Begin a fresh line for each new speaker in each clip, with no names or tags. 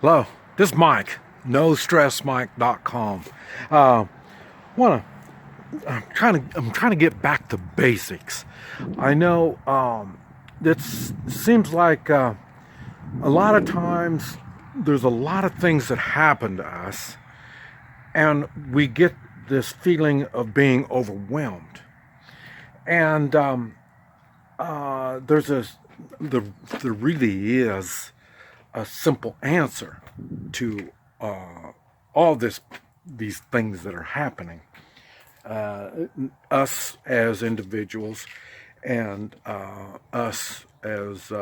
Hello, this is Mike, NoStressMike.com. I'm trying to get back to basics. I know it seems like a lot of times there's a lot of things that happen to us, and we get this feeling of being overwhelmed. And there really is a simple answer to all these things that are happening. Us as individuals and us as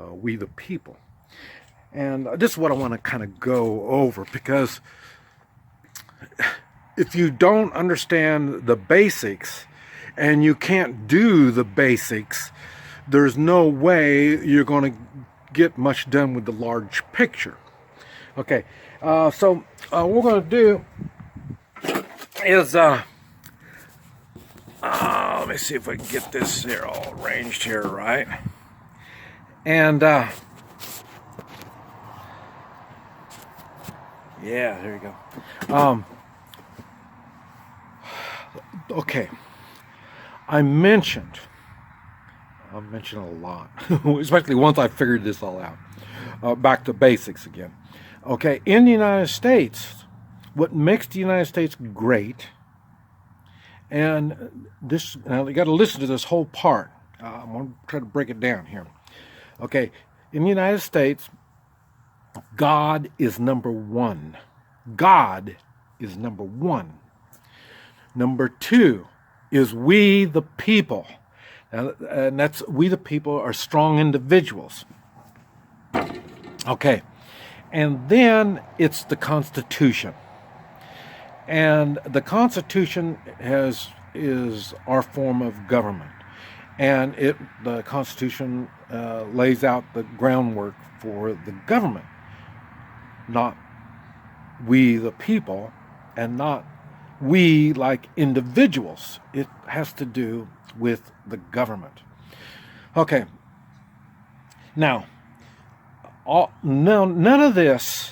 we the people. And this is what I want to kind of go over, because if you don't understand the basics and you can't do the basics, there's no way you're going to get much done with the large picture. Okay, so what we're going to do is let me see if I can get this here all arranged here right. And yeah, there you go. Okay, I mentioned a lot, especially once I figured this all out. Back to basics again. Okay, in the United States, what makes the United States great, and this, now you got to listen to this whole part. I'm going to try to break it down here. Okay, in the United States, God is number one. God is number one. Number two is we the people. And that's, we the people are strong individuals. Okay, and then it's the Constitution. And the Constitution is our form of government. And the Constitution lays out the groundwork for the government. Not we the people, and not we like individuals. It has to do with the government. Okay. Now, none of this,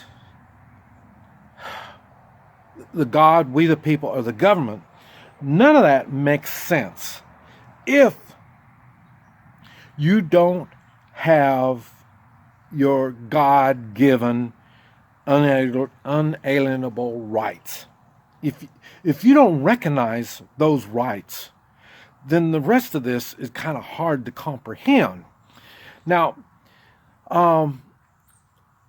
the God, we the people, or the government, none of that makes sense if you don't have your God-given unalienable rights. If you don't recognize those rights, then the rest of this is kind of hard to comprehend. Now, the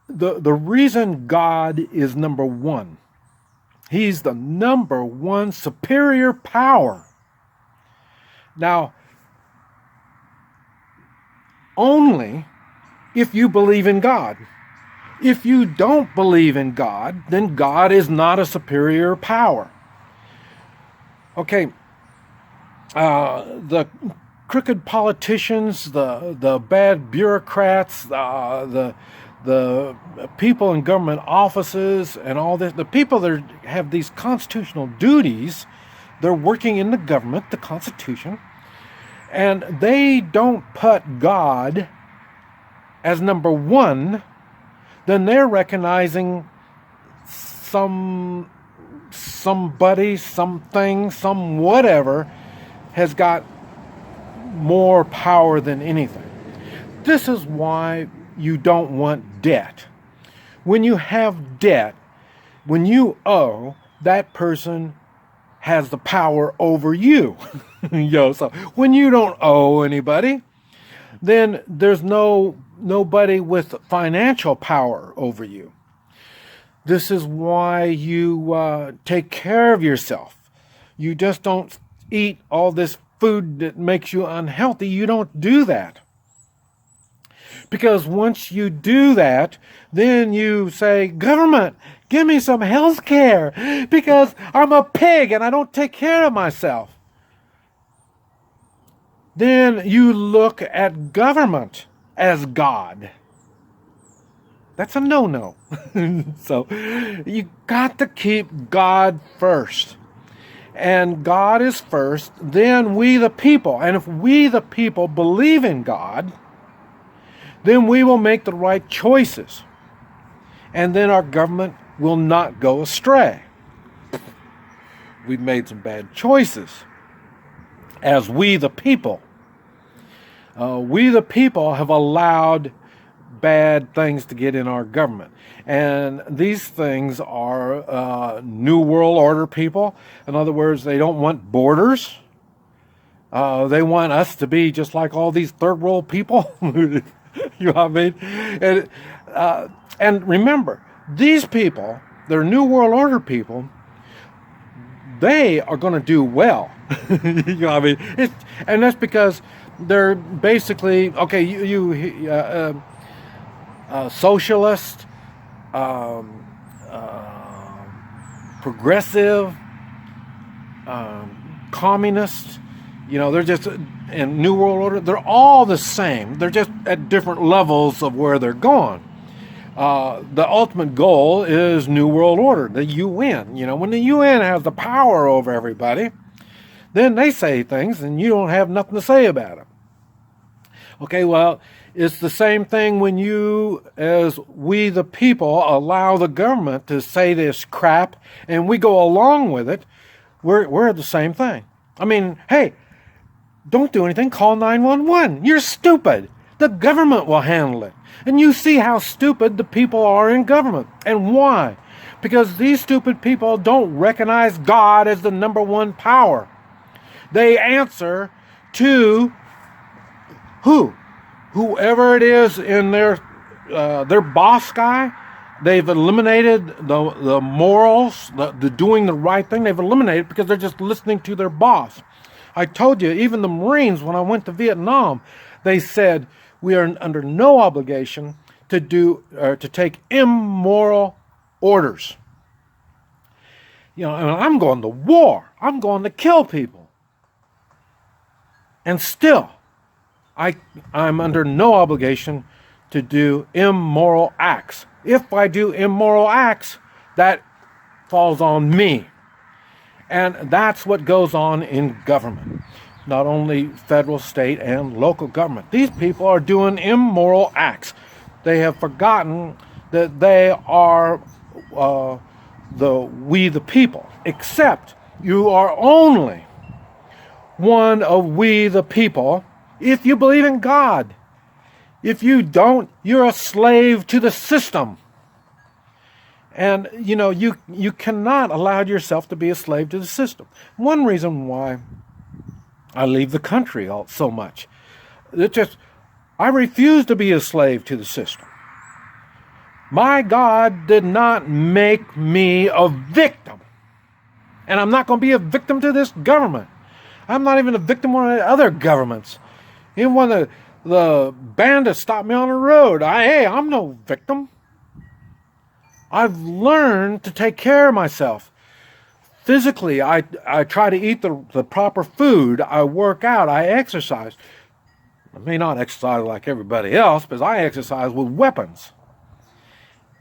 reason God is number one, He's the number one superior power. Now, only if you believe in God. If you don't believe in God, then God is not a superior power. Okay, the crooked politicians, the bad bureaucrats, the people in government offices and all this, the people that have these constitutional duties, they're working in the government, the Constitution, and they don't put God as number one, then they're recognizing somebody, something, some whatever has got more power than anything. This is why you don't want debt. When you have debt, when you owe, that person has the power over you. So when you don't owe anybody, then there's nobody with financial power over you. This is why you take care of yourself. You just don't eat all this food that makes you unhealthy. You don't do that. Because once you do that, then you say, government, give me some health care because I'm a pig and I don't take care of myself. Then you look at government as God. That's a no-no. So you got to keep God first. And God is first, then we the people. And if we the people believe in God, then we will make the right choices. and then our government will not go astray. We've made some bad choices as we the people. We the people have allowed bad things to get in our government. And these things are New World Order people. In other words, they don't want borders. They want us to be just like all these third world people. You know what I mean? And remember, these people, they're New World Order people, they are going to do well. You know what I mean? And that's because they're basically, okay, socialist, progressive, communist, they're just in New World Order. They're all the same. They're just at different levels of where they're going. The ultimate goal is New World Order, the UN. When the UN has the power over everybody, then they say things and you don't have nothing to say about it. Okay, well, it's the same thing when you, as we the people, allow the government to say this crap and we go along with it. We're the same thing. I mean, hey, don't do anything. Call 911. You're stupid. The government will handle it. And you see how stupid the people are in government. And why? Because these stupid people don't recognize God as the number one power. They answer to who? Whoever it is in their boss guy. They've eliminated the morals, the doing the right thing. They've eliminated because they're just listening to their boss. I told you, even the Marines, when I went to Vietnam, they said, we are under no obligation to take immoral orders. And I'm going to war. I'm going to kill people. And still, I'm under no obligation to do immoral acts. If I do immoral acts, that falls on me. And that's what goes on in government. Not only federal, state, and local government. These people are doing immoral acts. They have forgotten that they are we the people. Except you are only one of we the people if you believe in God. If you don't, you're a slave to the system. And, you cannot allow yourself to be a slave to the system. One reason why I leave the country so much. I refuse to be a slave to the system. My God did not make me a victim. And I'm not going to be a victim to this government. I'm not even a victim of other governments. Even when the bandits stopped me on the road, I'm no victim. I've learned to take care of myself. Physically, I try to eat the proper food. I work out. I exercise. I may not exercise like everybody else, but I exercise with weapons.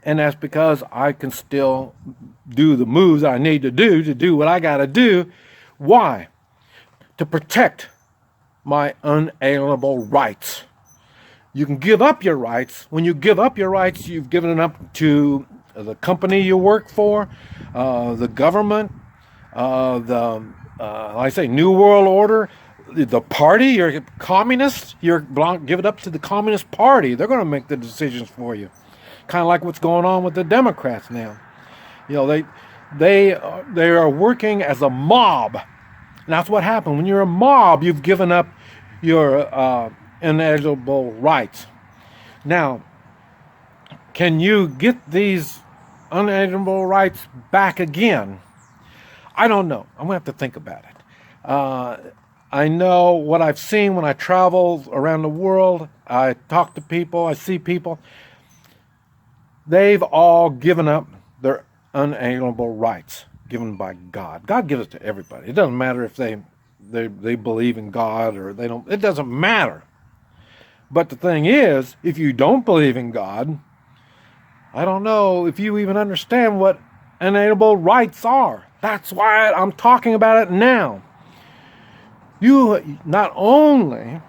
And that's because I can still do the moves I need to do what I got to do. Why? To protect my unalienable rights. You can give up your rights. When you give up your rights, you've given it up to the company you work for, the government, like I say, New World Order, the party. You're a communist. Give it up to the Communist Party. They're going to make the decisions for you. Kind of like what's going on with the Democrats now. They are working as a mob. And that's what happened. When you're a mob, you've given up your inalienable rights. Now, can you get these unalienable rights back again? I don't know. I'm going to have to think about it. I know what I've seen when I travel around the world. I talk to people. I see people. They've all given up their unalienable rights given by God. God gives it to everybody. It doesn't matter if they believe in God or they don't. It doesn't matter. But the thing is, if you don't believe in God, I don't know if you even understand what unalienable rights are. That's why I'm talking about it now. You not only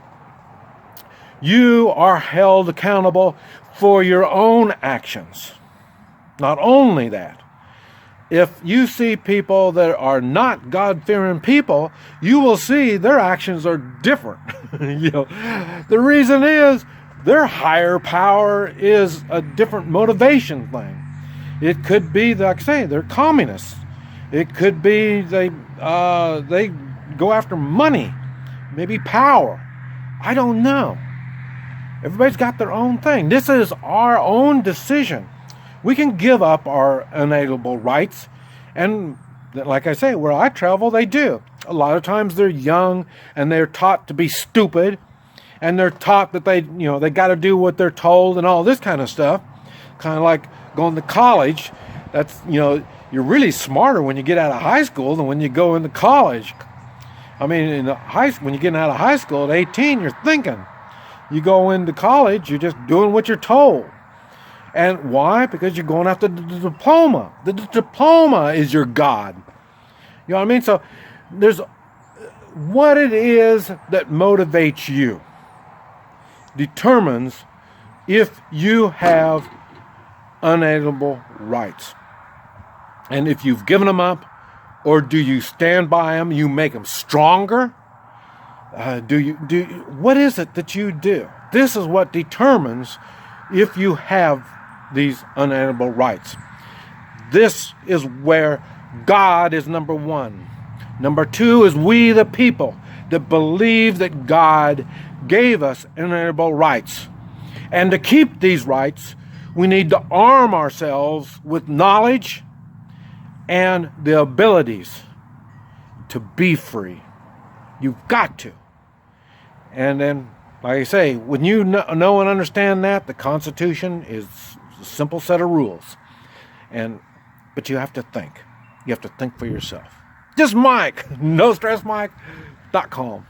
you are held accountable for your own actions. Not only that, if you see people that are not God-fearing people, you will see their actions are different. The reason is their higher power is a different motivation thing. It could be, like I say, they're communists. It could be they go after money, maybe power. I don't know. Everybody's got their own thing. This is our own decision. We can give up our unalienable rights, and like I say, where I travel, they do. A lot of times they're young and they're taught to be stupid, and they're taught that they got to do what they're told and all this kind of stuff. Kind of like going to college. That's, you're really smarter when you get out of high school than when you go into college. I mean, when you're getting out of high school at 18, you're thinking. You go into college, you're just doing what you're told. And why? Because you're going after the diploma. The diploma is your God. You know what I mean? So there's what it is that motivates you determines if you have unalienable rights. And if you've given them up, or do you stand by them, you make them stronger? What is it that you do? This is what determines if you have these unalienable rights. This is where God is number one. Number two is we the people that believe that God gave us unalienable rights. And to keep these rights, we need to arm ourselves with knowledge and the abilities to be free. You've got to. And then, like I say, when you know and understand that, the Constitution is a simple set of rules. But you have to think. You have to think for yourself. Just Mike, NoStressMike.com.